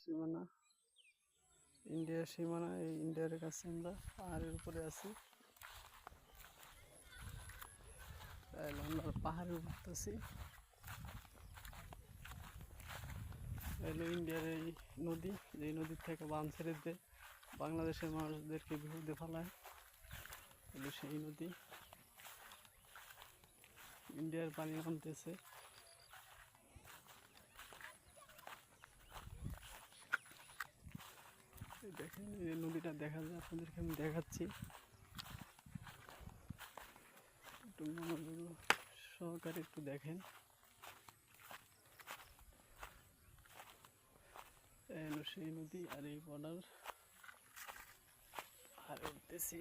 সীমানা, ইন্ডিয়ার সীমানা। এই ইন্ডিয়ার কাছে আমরা পাহাড়ের উপরে আছি। আমরা পাহাড়ে উঠতেছি। এলো ইন্ডিয়ার এই নদী, যে নদীর থেকে বান ছেড়ে দিয়ে বাংলাদেশের মানুষদেরকে বিপদে ফেলায়। এলো সেই নদী, ইন্ডিয়ার পানি নামতেছে। দেখেন এই নদীটা দেখা যায়, আপনাদেরকে আমি দেখাচ্ছি, একটু মনোযোগ সহকারে একটু দেখেন। এলো সেই নদী, আর এই বর্ডার আর উঠতেছি।